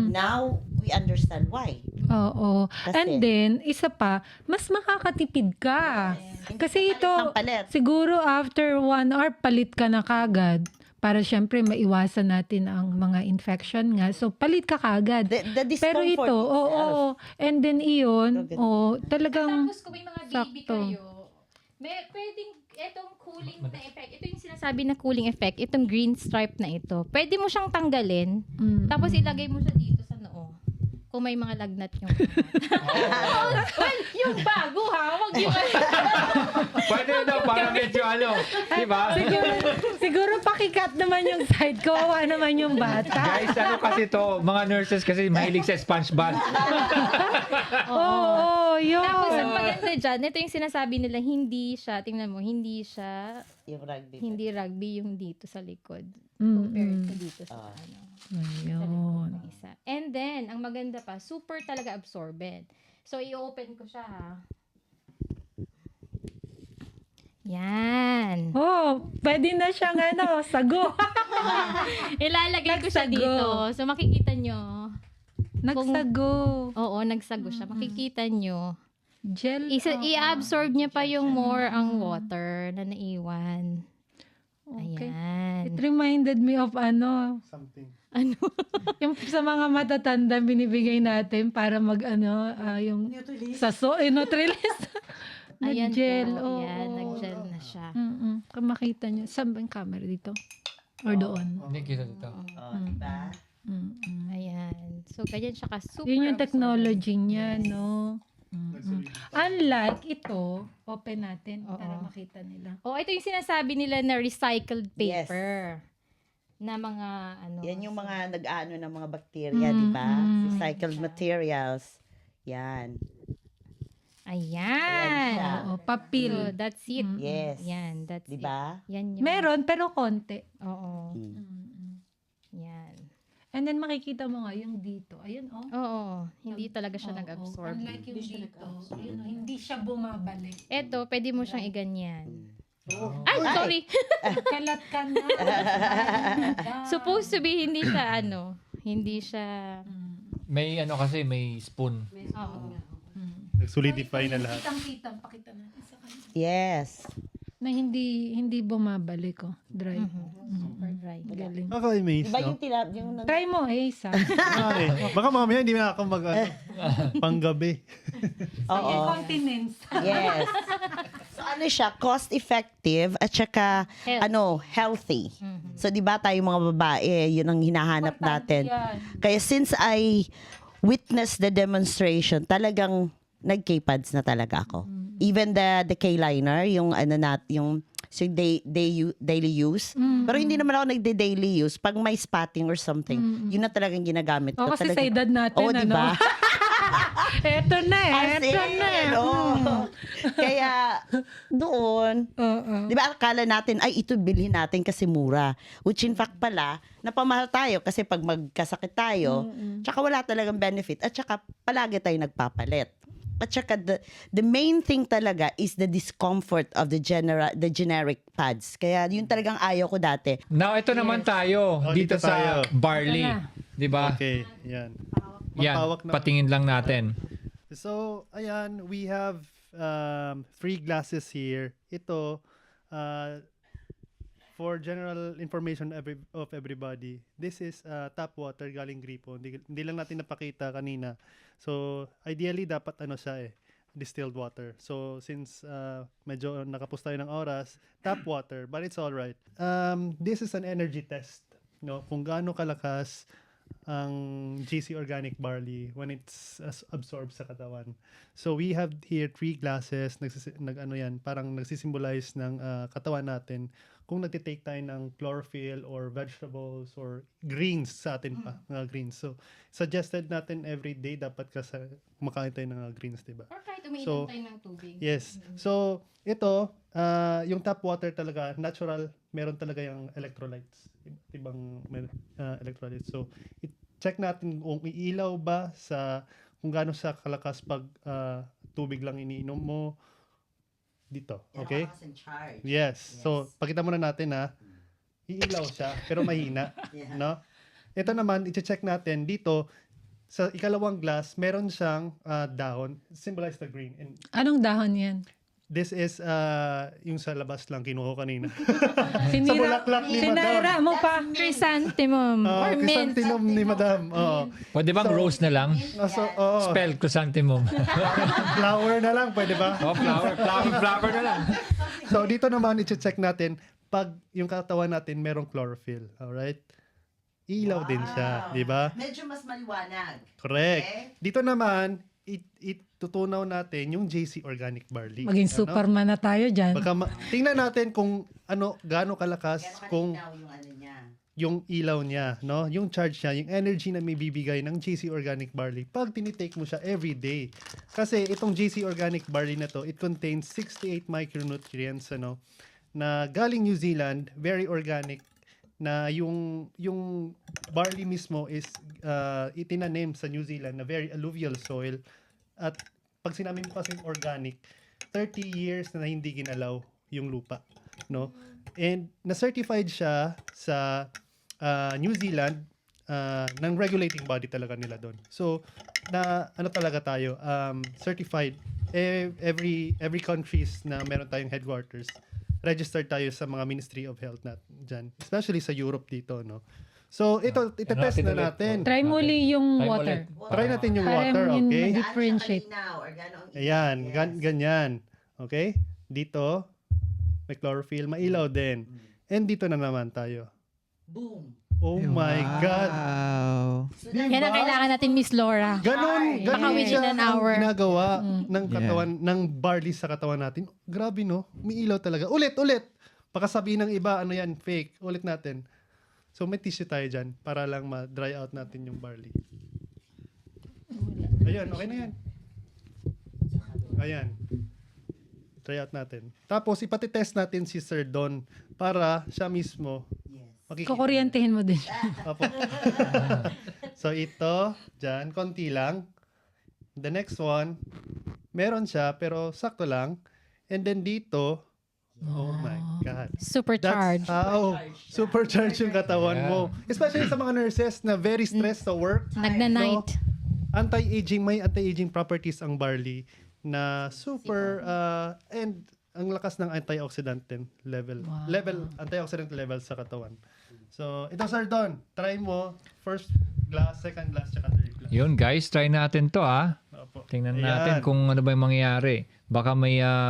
Now, we understand why. oo. Kasi- And then, isa pa, mas makakatipid ka. Kasi ito, Ng palit. siguro after 1 hour, palit ka na kagad. Para syempre maiwasan natin ang mga infection nga. So, palit ka kagad. The Pero discomfort ito, oo. And then iyon, talagang Tapos kung may mga baby sakto. kayo, may pwedeng itong cooling na effect. Ito yung sinasabi na cooling effect. Itong green stripe na ito. Pwede mo siyang tanggalin. Tapos ilagay mo siya dito sa noo. Kung may mga lagnat yung well, yung bago ha. Wag yung Pwede na daw, parang medyo ano. Diba? siguro pakikat naman yung side ko. Kawawa naman yung bata. Guys, ano kasi to, mga nurses kasi mahilig sa sponge bath. Oo, yun. Tapos ang maganda dyan, ito yung sinasabi nila, hindi siya, tingnan mo, hindi Yung rugby. rugby yung dito sa likod. Mm, Compared to dito sa ano. Ayun. Ng isa. And then, ang maganda pa, super talaga absorbent. So, i-open ko siya ha. Yan. Oh, pwede na siyang ano, sago. Ilalagay ko siya Nagsago. dito. So, makikita nyo. Nagsago. Oo, nagsago siya. Makikita nyo. Gel. I-absorb niya pa yung more ang water na naiwan. Okay. Ayan. It reminded me of Something. yung sa mga matatanda binibigay natin para yung Nutrilist. Ayan Nag-gel. po. Oo. Ayan, nag-gel na siya. Kung makita nyo. Saan ba yung camera dito? Or doon? Hindi kita dito. Diba? Ayan. So, ganyan siya ka-super. Yun yung absorbent. technology niya, no? Unlike ito, open natin Oo. para makita nila. Oh, ito yung sinasabi nila na recycled Yes. paper. Na mga Yan yung mga nag-ano ng mga bacteria, di ba? Recycled materials. Yan. Ayan siya. Ayan. Oo, papel. So, that's it. Yes. Yan, that's Di it. ba? Yan yung... Meron, pero konti. Oo. Mm. Yan. And then makikita mo nga yung dito. Ayun, oh. Oo. Hindi talaga siya Oo, nag-absorb. Unlike yung dito, yun, hindi siya bumabalik. Eto, pwede mo siyang iganyan. Mm. Ay, sorry. Kalat ka na. Supposed to be, hindi siya hindi siya... May kasi, may spoon. Oo. Nag-solidify na lahat. Kitang-kitang, pakita natin sa kanya. Yes. Na hindi bumabalik, oh. Dry. Super dry. Galing. Nakaka-amaze, Iba no? yung yung Try mo, Isa. Baka mamaya hindi na ako panggabi. Oo. Continence. Yes. So ano siya, cost-effective at saka healthy. So 'di ba tayo mga babae, yun ang hinahanap natin. Kaya since I witnessed the demonstration, talagang nag-K-pads na talaga ako. Even the K-liner, yung yung daily use. Pero hindi naman ako nagde-daily use. Pag may spotting or something, yun na talagang ginagamit ko. O, kasi Talagang- sa edad natin, Oo, diba? Eto na eh. As Eto in, na. oo. Kaya, doon, Oo. di ba akala natin, ay ito bilhin natin kasi mura. Which in fact pala, napamahal tayo kasi pag magkasakit tayo, tsaka wala talagang benefit, at tsaka palagi tayo nagpapalit. At saka the main thing talaga is the discomfort of the generic pads. Kaya yun talagang ayaw ko dati. Now, ito naman tayo. Oh, dito dito tayo. sa barley. Ito Di ba? Okay, yan. Yan, Magpawak na. patingin lang natin. So, ayan, we have 3 glasses here. Ito, for general information of everybody, this is tap water galing gripo. Hindi lang natin napakita kanina. So, ideally, dapat siya distilled water. So, since medyo nakapos tayo ng oras, tap water, but it's all right. This is an energy test, no? Kung gaano kalakas ang GC organic barley when it's absorbed sa katawan. So we have here 3 glasses, parang nagsisimbolize ng katawan natin kung nagtitake tayo ng chlorophyll or vegetables or greens sa atin pa, mga greens. So suggested natin every day dapat kumakain tayo ng greens, diba? Or kahit umiinom So, tayo ng tubig. Yes. So, ito, yung tap water talaga, natural, meron talaga yung electrolytes. Ibang electrolytes. So, check natin kung iilaw ba kung gaano sa kalakas pag tubig lang iniinom mo dito. Okay? Yes. So, pakita muna natin iilaw siya, pero mahina. No? Ito naman, i-check natin dito, sa ikalawang glass, meron siyang dahon. Symbolize the green. And Anong dahon yan? this is yung sa labas lang kinuha ko kanina. Sinira, bulaklak ni sinira mo pa. Chrysanthemum. or mint. Chrysanthemum ni Madam. Oo. Pwede bang rose na lang? Spell. Spell chrysanthemum. Flower na lang, pwede ba? Oh, flower na lang. So, dito naman, i-check natin pag yung katawan natin merong chlorophyll. Alright? Ilaw din siya. Di ba? Medyo mas maliwanag. Correct. Dito naman, itutunaw natin yung JC Organic Barley. Maging Superman na tayo dyan. Tingnan natin kung gaano kalakas kung yung ano niya. yung ilaw niya, no? Yung charge niya, yung energy na may bibigay ng JC Organic Barley pag tinitake mo siya every day. Kasi itong JC Organic Barley na to, it contains 68 micronutrients, na galing New Zealand, very organic, na yung barley mismo is itinanim sa New Zealand na very alluvial soil. At pag sinabi mo kasi organic, 30 years na hindi ginalaw yung lupa, no? And na-certified siya sa New Zealand ng regulating body talaga nila doon. So, talaga tayo, certified every countries na meron tayong headquarters, registered tayo sa mga Ministry of Health dyan. Especially sa Europe dito, no? So, ito-test na natin. Try mo ulit yung Try mo water. ulit. Try natin yung Para water, yun okay? differentiate. Ayan, ganyan. Okay? Dito, may chlorophyll, mailaw din. And dito na naman tayo. Boom. Oh my God. Wow. Yan ang kailangan natin, Miss Laura. Ganon Baka within siya an hour. ang ginagawa ng katawan, ng barley sa katawan natin. Grabe, no? Umiilaw talaga. Ulit. Baka sabihin ng iba, ano yan, fake. Ulit natin. So, may tissue tayo dyan para lang ma-dry out natin yung barley. Ayan, okay na yan. Ayan. Try out natin. Tapos, ipatitest natin si Sir Don para siya mismo makikita. Kukuryentehin mo din. Opo. So, ito, dyan, konti lang. The next one, meron siya, pero sakto lang. And then dito, oh my God. Supercharged. That's how supercharged yung katawan mo. Especially sa mga nurses na very stressed sa work. Nagna-night. Anti-aging, may anti-aging properties ang barley na super, and ang lakas ng antioxidant din level. Antioxidant level sa katawan. So, ito Sir Don, try mo. First glass, second glass, tsaka third glass. Yun guys, try natin to Opo. Tingnan Ayan. natin kung ano ba yung mangyayari. Baka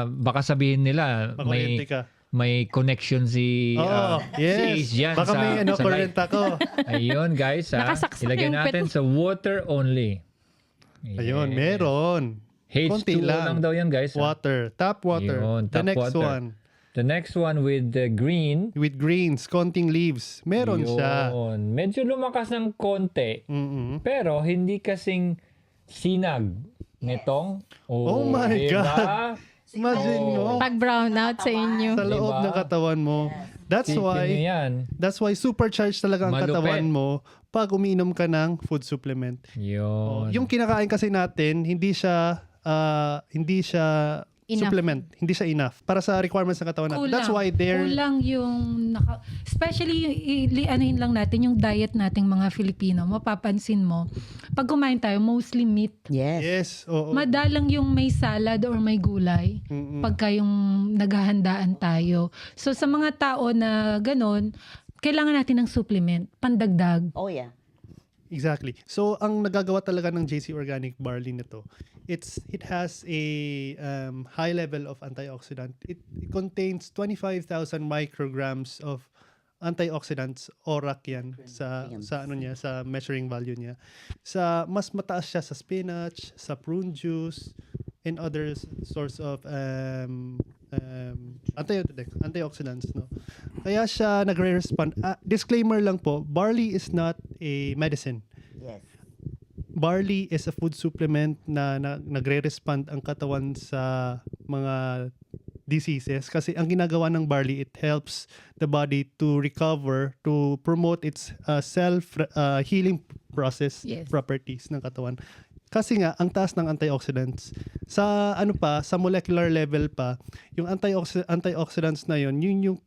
baka sabihin nila Makuryente ka. may connection si Oo, si Ace yes. dyan Baka may sa current light. ako. Ayun guys, Nakasaksak ilagay yung natin pet. sa water only. Ayun, Yes. meron. H2O Konti lang daw yan guys. Water. Tap water. Yun, The tap next water. one. The next one with the green. With greens, konting leaves. Meron siya. Yun. Medyo lumakas ng konti. Mm-mm. Pero hindi kasing sinag nitong. Oh my God. Imagine mo. Pag brown out sa inyo. Sa loob Diba? ng katawan mo. That's Tipin nyo why yan. supercharged talaga ang Malupit. katawan mo pag umiinom ka ng food supplement. Yun. Yung kinakain kasi natin, hindi siya Enough. supplement, hindi siya enough para sa requirements ng katawan natin. That's why Kulang yung especially anuhin lang natin yung diet nating mga Filipino. Mapapansin mo, pag kumain tayo, mostly meat. Yes. yes, oo. Madalang yung may salad or may gulay Mm-mm. pagka yung naghahandaan tayo. So sa mga tao na ganon, kailangan natin ng supplement, pandagdag. Oh, yeah. Exactly. So ang nagagawa talaga ng JC Organic Barley nito, it has a high level of antioxidant. It contains 25,000 micrograms of antioxidants, ORAC yan sa ano niya, sa measuring value niya. Mas mataas siya sa spinach, sa prune juice, and other source of antioxidants, no. Kaya siya nagre-respond. Disclaimer lang po, barley is not a medicine. Yes. Barley is a food supplement na nagre-respond ang katawan sa mga diseases kasi ang ginagawa ng barley, it helps the body to recover, to promote its self healing process, Yes. properties ng katawan. Kasi nga ang taas ng antioxidants sa sa molecular level pa, yung antioxidants na yun yung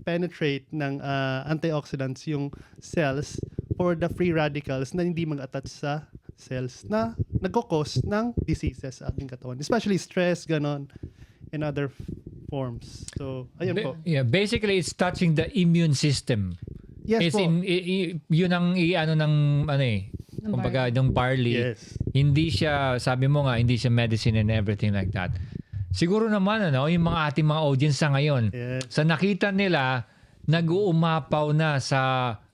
penetrate ng antioxidants yung cells for the free radicals na hindi mag-attach sa cells na nagko-cause ng diseases sa ating katawan, especially stress, ganon, and other forms. So ayun po. Basically it's touching the immune system. Yes po. Yun ang kumbaga yung barley. Yes. Hindi siya, sabi mo nga, hindi siya medicine and everything like that. Siguro naman, yung mga ating mga audience sa ngayon, Yes. sa nakita nila, nag-uumapaw na sa,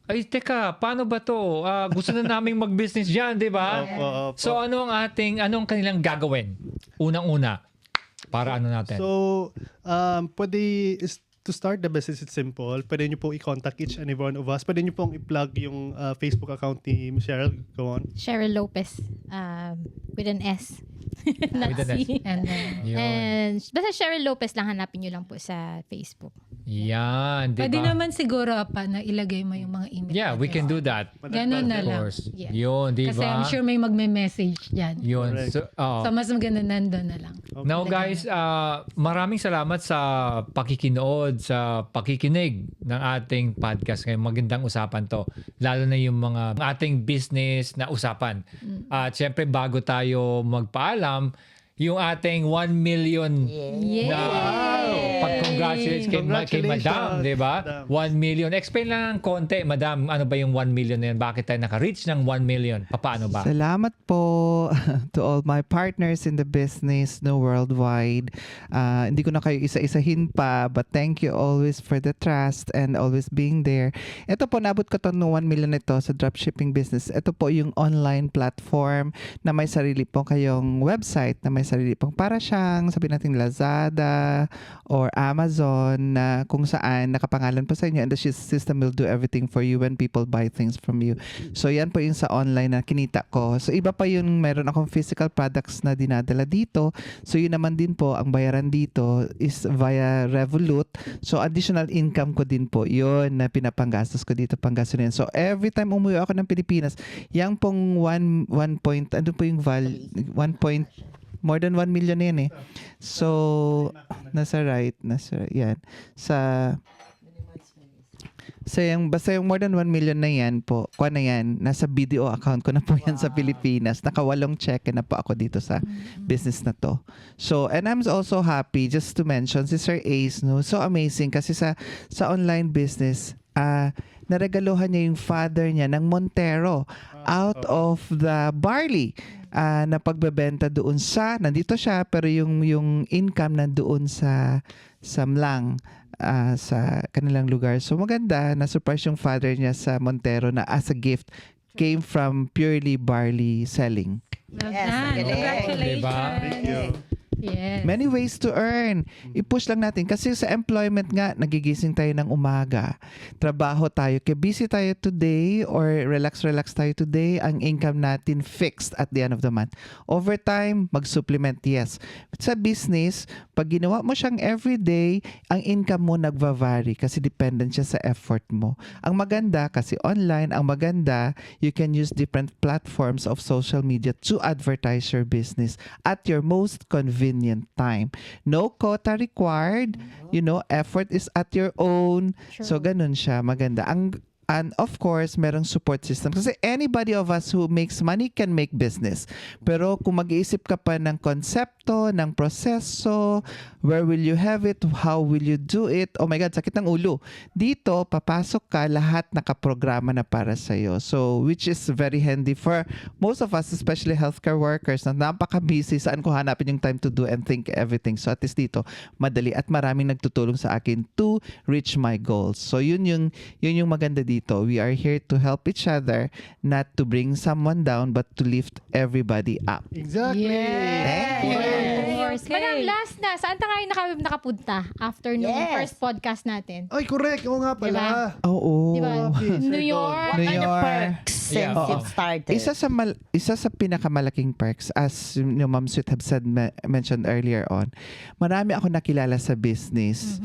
ay teka, paano ba to? Gusto na naming mag-business dyan, di ba? Opo. So anong kanilang gagawin? Unang-una, para ano natin? So, pwede to start the business, it's simple. Pwede nyo pong i-contact each and every one of us. Pwede nyo pong i-plug yung Facebook account ni Cheryl. Go on. Cheryl Lopez. With an S. Not With an S. C. And Yun. And basta Cheryl Lopez lang, hanapin nyo lang po sa Facebook. Yan, di Pwede ba? naman siguro pa na ilagay mo yung mga email. Yeah, we can do that. Ganun na Of lang. course. Yes. Yun, di Kasi ba? I'm sure may magme-message dyan. Yun. Correct. So, So mas maganda nandun na lang. Now guys, maraming salamat sa pakikinood, sa pakikinig ng ating podcast. Kaya magandang usapan to. Lalo na yung mga ating business na usapan. At syempre bago tayo magpaalam, yung ating 1 million na pag-congratulate kay Madam, di ba? 1 million. Explain lang ng konti, Madam, ano ba yung 1 million na yun? Bakit tayo naka-reach ng 1 million? Paano ba? Salamat po to all my partners in the business no worldwide. Hindi ko na kayo isa-isahin pa, but thank you always for the trust and always being there. Ito po, nabot ko to no 1 million ito sa dropshipping business. Ito po yung online platform na may sarili po kayong website, na may sarili pong para siyang, sabihin natin Lazada or Amazon, na kung saan nakapangalan po sa inyo, and the system will do everything for you when people buy things from you. So yan po yung sa online na kinita ko. So iba pa yung meron akong physical products na dinadala dito. So yun naman din po, ang bayaran dito is via Revolut. So additional income ko din po yun na pinapanggastos ko dito pang gasolina. So every time umuwi ako ng Pilipinas, yang pong 1 point, ano po yung more than 1 million na yan eh. So, nasa right, yan. Basta yung more than 1 million na yan po, kuha na yan, nasa BDO account ko na po yan sa Pilipinas. Nakawalong check na po ako dito sa business na to. So, and I'm also happy, just to mention, si Sir Ace, no, so amazing kasi sa online business, naregaluhan niya yung father niya ng Montero out of the barley na pagbebenta doon nandito siya, pero yung income nandoon sa Mlang, sa kanilang lugar. So maganda, na-surprise yung father niya sa Montero na as a gift came from purely barley selling. Well Yes, done. magaling. Congratulations. Diba? Thank you. Yes. Many ways to earn. I-push lang natin. Kasi sa employment nga, nagigising tayo ng umaga. Trabaho tayo. Kaya busy tayo today or relax tayo today, ang income natin fixed at the end of the month. Overtime, mag-supplement, yes. Sa business, pag ginawa mo siyang everyday, ang income mo nagva-vary kasi dependent siya sa effort mo. Ang maganda, kasi online, ang maganda, you can use different platforms of social media to advertise your business at your most convenient time. No quota required. Effort is at your own. So, ganun siya. Maganda. And of course, merong support system. Kasi anybody of us who makes money can make business. Pero kung mag-iisip ka pa ng konsepto, ng proseso, where will you have it, how will you do it, oh my God, sakit ng ulo. Dito, papasok ka, lahat nakaprograma na para sa'yo. So, which is very handy for most of us, especially healthcare workers, na napaka-busy, saan ko hanapin yung time to do and think everything. So, at least dito, madali at maraming nagtutulong sa akin to reach my goals. So, yun yung maganda dito. We are here to help each other, not to bring someone down, but to lift everybody up. Exactly. Thank you. Yes. Madam, last na. Saan tayo nakapunta after nung Yes. first podcast natin? Ay, correct. Oo nga pala. Oo. Diba? New York. New What are the York. perks since Yeah. Oo. you've started? Isa sa pinakamalaking perks, as Ma'am Sweet have said, mentioned earlier on, marami ako nakilala sa business.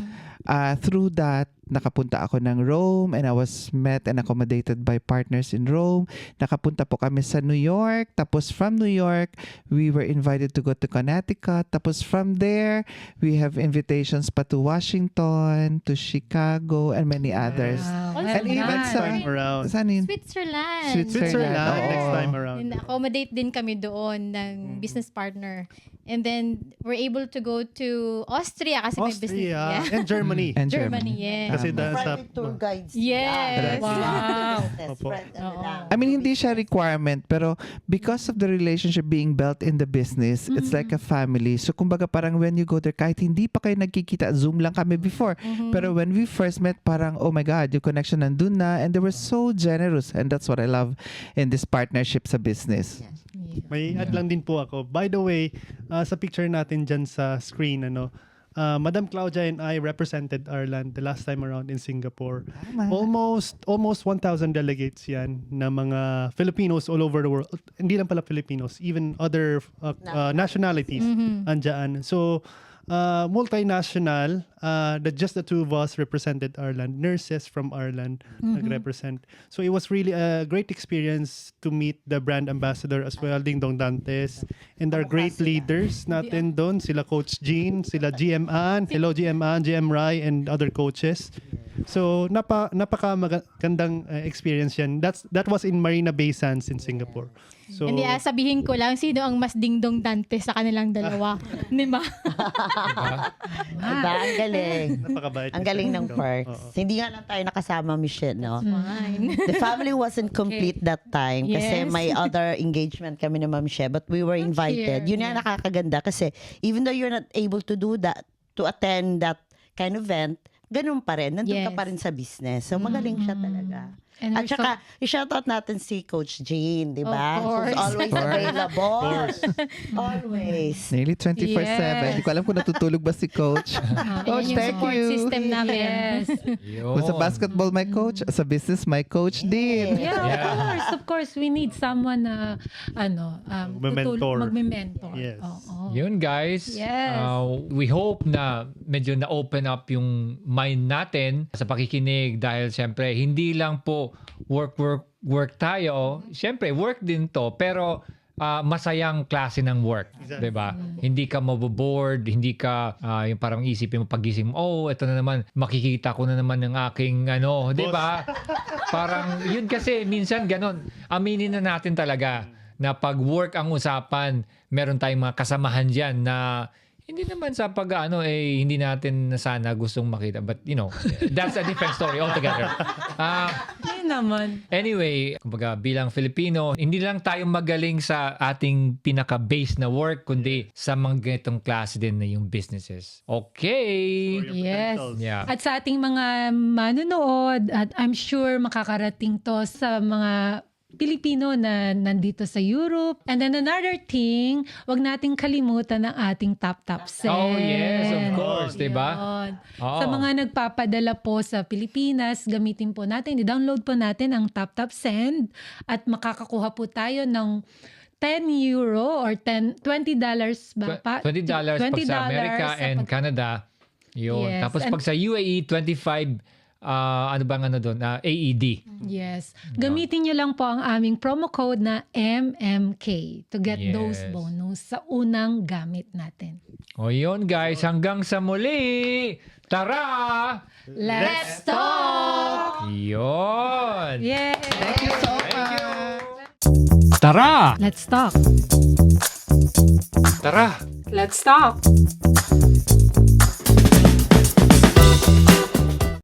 Through that, nakapunta ako ng Rome and I was met and accommodated by partners in Rome. Nakapunta po kami sa New York. Tapos from New York, we were invited to go to Connecticut. Tapos from there, we have invitations pa to Washington, to Chicago, and many others. Wow. Also, And even Next sa... time around. Saan yun? Switzerland. Switzerland. Oo. Next time around. And accommodate din kami doon ng business partner. And then, we're able to go to Austria kasi may business. Austria Yeah. and Germany. And Germany, yes. Kasi Tama. sa Private tour guides. Yes. Yeah. Wow. Business, Opo. friend, ano Oo. lang. I mean, hindi siya requirement, pero because of the relationship being built in the business, it's like a family. So, kumbaga parang when you go there, kahit hindi pa kayo nagkikita, Zoom lang kami before. Pero when we first met, parang, oh my God, yung connection nandun na, and they were so generous. And that's what I love in this partnership sa business. May add lang din po ako. By the way, sa picture natin dyan sa screen, Madam Claudia and I represented Ireland the last time around in Singapore. Almost 1,000 delegates yan na mga Filipinos all over the world. Hindi lang pala Filipinos, even other nationalities andyan. So, multinational, just the two of us represented Ireland. Nurses from Ireland nag-represent. So it was really a great experience to meet the brand ambassador as well, Ding Dong Dantes, and our great leaders natin doon, sila Coach Jean, sila GM Ann, hello GM Ann, GM Rai, and other coaches. So napaka magandang experience yan. That was in Marina Bay Sands in Singapore. So Hindi, sabihin ko lang, sino ang mas dingdong Dante sa kanilang dalawa? Di ba? Diba? Ang galing. napakabait. Ang galing ng Perks. Oo. Hindi nga lang tayo nakasama, Michelle, no? Fine. The family wasn't complete that time kasi Yes. may other engagement kami ni Ma'am She, but we were invited. here, Yun nga nakakaganda kasi even though you're not able to do that, to attend that kind of event, ganun pa rin. Nandun ka Yes. pa rin sa business. So magaling siya talaga. And At we're saka, i-shoutout natin si Coach Jean, di ba? Of course. Who's always Of course. available. Always. Nearly 24/7. Yes. Hindi ko alam kung natutulog ba si Coach. Coach, Yan yung thank support you. system namin. Yes. Yun. Kung sa basketball, my coach. Sa business, my coach din. Yeah, Yeah. of course. We need someone na, Magme-mentor. magme-mentor. Yes. Oo. Yun guys, Yes. we hope na medyo na-open up yung mind natin sa pakikinig dahil siyempre hindi lang po work tayo. Siyempre work din to pero masayang klase ng work, 'di ba? Hindi ka maboboard, hindi ka yung parang isipin mo pagising mo, oh, ito na naman makikita ko na naman ng aking 'di ba? Parang yun kasi minsan ganon. Aminin na natin talaga na pag work ang usapan, meron tayong mga kasamahan diyan na hindi naman sa hindi natin sana gustong makita. But, that's a different story altogether. Yun naman. Anyway, kumbaga bilang Filipino, hindi lang tayo magaling sa ating pinaka-base na work, kundi sa mga ganitong klase din na yung businesses. Okay. Yes. Yeah. At sa ating mga manonood, at I'm sure makakarating to sa mga Pilipino na nandito sa Europe. And then another thing, wag nating kalimutan ang ating Tap Send. Oh, yes, of course, diba? Yun. Oo. Sa mga nagpapadala po sa Pilipinas, gamitin po natin, i-download po natin ang Tap Send at makakakuha po tayo ng €10 or $20 ba pa? $20 pag sa Amerika and Canada. Yun. Yes, Tapos and- pag sa UAE, 25 doon? AED. Yes. Gamitin nyo lang po ang aming promo code na MMK to get those Yes. bonus sa unang gamit natin. O yun guys, hanggang sa muli. Tara! Let's talk! Yun! Yay! Thank you so much. Tara! Let's talk! Tara! Let's talk!